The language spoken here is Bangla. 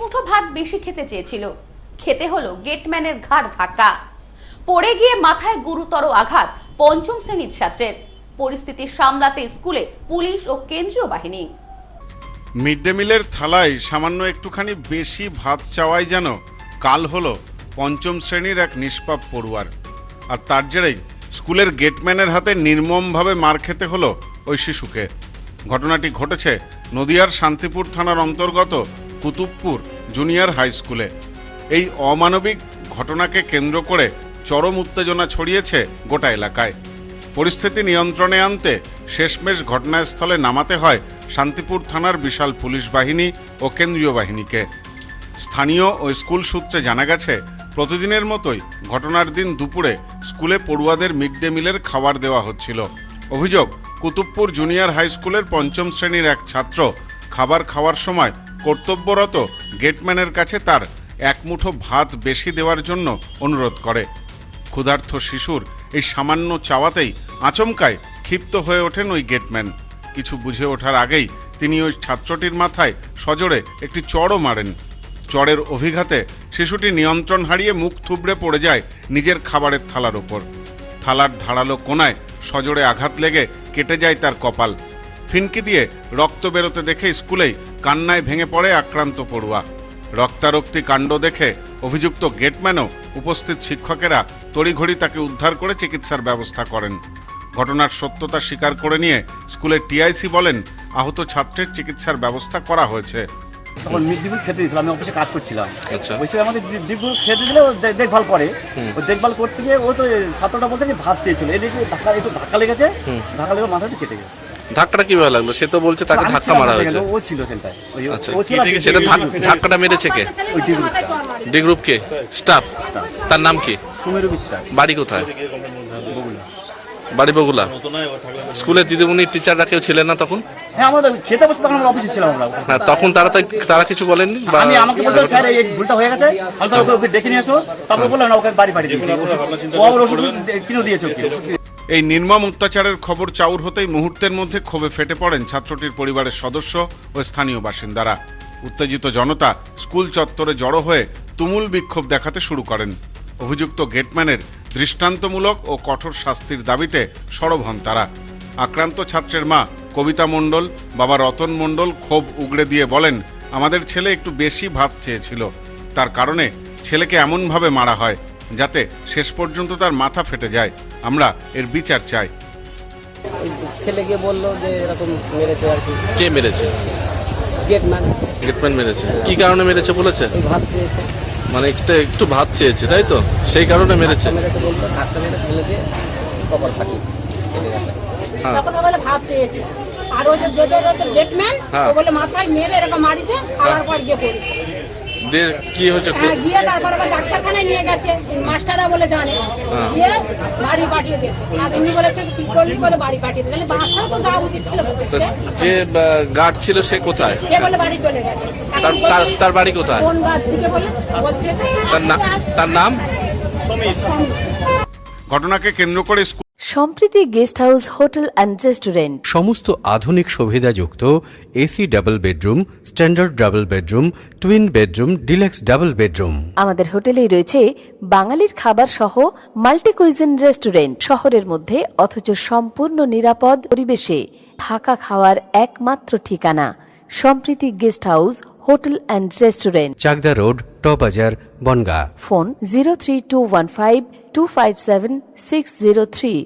মুঠো ভাত বেশি খেতে চেয়েছিল। খেতে হলো গেটম্যানের ঘাড় ধাক্কা। পড়ে গিয়ে মাথায় গুরুতর আঘাত পঞ্চম শ্রেণীর ছাত্রের। পরিস্থিতি সামলাতে স্কুলে পুলিশ ও কেন্দ্রীয় বাহিনী। মিড ডে মিলের থালায় সামান্য একটুখানি বেশি ভাত চাওয়াই যেন কাল হলো পঞ্চম শ্রেণীর এক নিষ্পাপ পড়ুয়ার। আর তার জেরেই স্কুলের গেটম্যানের হাতে নির্মমভাবে মার খেতে হলো ওই শিশুকে। ঘটনাটি ঘটেছে নদিয়ার শান্তিপুর থানার অন্তর্গত কুতুবপুর জুনিয়র হাই স্কুলে। এই অমানবিক ঘটনাকে কেন্দ্র করে চরম উত্তেজনা ছড়িয়েছে গোটা এলাকায়। পরিস্থিতি নিয়ন্ত্রণে আনতে শেষমেশ ঘটনাস্থলে নামাতে হয় শান্তিপুর থানার বিশাল পুলিশ বাহিনী ও কেন্দ্রীয় বাহিনীকে। স্থানীয় ও স্কুল সূত্রে জানা গেছে, প্রতিদিনের মতোই ঘটনার দিন দুপুরে স্কুলে পড়ুয়াদের মিড ডে মিলের খাবার দেওয়া হচ্ছিল। অভিযোগ, কুতুবপুর জুনিয়র হাই স্কুলের পঞ্চম শ্রেণীর এক ছাত্র খাবার খাওয়ার সময় কর্তব্যরত গেটম্যানের কাছে তার এক মুঠো ভাত বেশি দেওয়ার জন্য অনুরোধ করে। ক্ষুধার্ত শিশুর এই সামান্য চাওয়াতেই আচমকায় ক্ষিপ্ত হয়ে ওঠেন ওই গেটম্যান। কিছু বুঝে ওঠার আগেই তিনি ওই ছাত্রটির মাথায় সজোরে একটি চড়ও মারেন। চড়ের অভিঘাতে শিশুটি নিয়ন্ত্রণ হারিয়ে মুখ থুবড়ে পড়ে যায় নিজের খাবারের থালার ওপর। থালার ধারালো কোনায় সজোরে আঘাত লেগে কেটে যায় তার কপাল। ফিনকি দিয়ে রক্ত বেরোতে দেখে স্কুলেই কান্নায় ভেঙে পড়ে আক্রান্ত পড়ুয়া। রক্তারক্তি কাণ্ড দেখে অভিযুক্ত গেটম্যানও উপস্থিত শিক্ষকেরা তড়িঘড়ি তাকে উদ্ধার করে চিকিৎসার ব্যবস্থা করেন। ঘটনার সত্যতা স্বীকার করে নিয়ে স্কুলের টিআইসি বলেন, আহত ছাত্রের চিকিৎসার ব্যবস্থা করা হয়েছে। তখন মিড ডে মিল খেতে দিয়েছিল, আমি অফিসে কাজ করছিলাম। আচ্ছা, ওই সময় আমাদের ডিপগুলো খেতে দিলে ও দেখভাল করে। ও দেখভাল করতে গিয়ে ও তো ছাত্রটা বলছে যে ভাত চেয়েছিল, এদিকে ধাক্কা লেগেছে, ধাক্কা লেগে মাথাটা কেটে গেছে। ধাক্কাটা কিভাবে লাগলো? সে তো বলছে তাকে ধাক্কা মারা হয়েছে। ও ছিল ওখানটায়। আচ্ছা, ও ছিল সেটা ধাক্কাটা মেরেছে কে? ওই ডি গ্রুপটা। ডি গ্রুপ কে? স্টাফ। তার নাম কি? সুমেরু বিশ্বাস। বাড়ি কোথায়? বাড়ি বগুলা। স্কুলের দিদিমণি টিচাররা কেউ ছিলেন না তখন? হ্যাঁ, আমরা খেতে বসে তখন আমরা অফিসে ছিলাম। আমরা হ্যাঁ, তখন তারা কিছু বলেননি? আমি আমাকে বলছে স্যার এই ভুলটা হয়ে গেছে, আমি তো ওকে ডেকে নিয়ে এসো। তারপর বললাম না, ওকে বাড়ি পাঠিয়ে দিয়েছি। ও আবার ওষুধ কিনে দিয়েছে ওকে। এই নির্মম অত্যাচারের খবর চাউর হতেই মুহূর্তের মধ্যে ক্ষোভে ফেটে পড়েন ছাত্রটির পরিবারের সদস্য ও স্থানীয় বাসিন্দারা। উত্তেজিত জনতা স্কুল চত্বরে জড়ো হয়ে তুমুল বিক্ষোভ দেখাতে শুরু করেন। অভিযুক্ত গেটম্যানের দৃষ্টান্তমূলক ও কঠোর শাস্তির দাবিতে সরব হন তারা। আক্রান্ত ছাত্রের মা কবিতা মণ্ডল, বাবা রতন মণ্ডল ক্ষোভ উগড়ে দিয়ে বলেন, আমাদের ছেলে একটু বেশি ভাত চেয়েছিল, তার কারণে ছেলেকে এমনভাবে মারা হয় যাতে শেষ পর্যন্ত তার মাথা ফেটে যায়। আমরা এর বিচার চাই। ছেলেকে বললো যে এরকম মেরেছে আর কি। কে মেরেছে? গেটম্যান মেরেছে। কি কারণে মেরেছে বলেছে? ভাত চেয়েছে, মানে একটু ভাত চেয়েছে, তাই তো? সেই কারণে মেরেছে। বলতো ধাক্কা মেরে ফেলে দিয়ে কপাল ফাটিয়ে ফেলে গেছে। তখন ও বলে ভাত চেয়েছে, আর ওই যে গেটম্যান ও বলে মাথায় মেরে এরকম মারিছে, খাওয়ার পর গিয়ে পড়েছে। কি হয়েছে? হ্যাঁ, গিয়ে তারপর আবার ডাক্তারখানায় নিয়ে গেছে, মাস্টাররা বলে জানে, গিয়ে বাড়ি পাঠিয়ে দিয়েছে। আর উনি বলেছে কি করলি, বলে বাড়ি পাঠিয়ে দিয়েছে। তাহলে বাসাও তো যাওয়া উচিত ছিল। যে গার্ড ছিল সে কোথায়? সে বলে বাড়ি চলে গেছে। তার বাড়ি কোথায়? কোন গার্ড থেকে বলে বলছে তার নাম? ঘটনাকে কেন্দ্র করে Sampriti guest house hotel and restaurant. সমস্ত আধুনিক সুবিধাযুক্ত AC double bedroom, standard double bedroom, twin bedroom, deluxe double bedroom. আমাদের হোটেলেই রয়েছে বাঙালির খাবার সহ মাল্টি কুইজিন রেস্টুরেন্ট। শহরের মধ্যে অথচ সম্পূর্ণ নিরাপদ পরিবেশে থাকা খাওয়ার একমাত্র ঠিকানা Sampriti guest house hotel and restaurant, Chakdah road, টবাজার, বনগাঁ। ফোন 03215257603।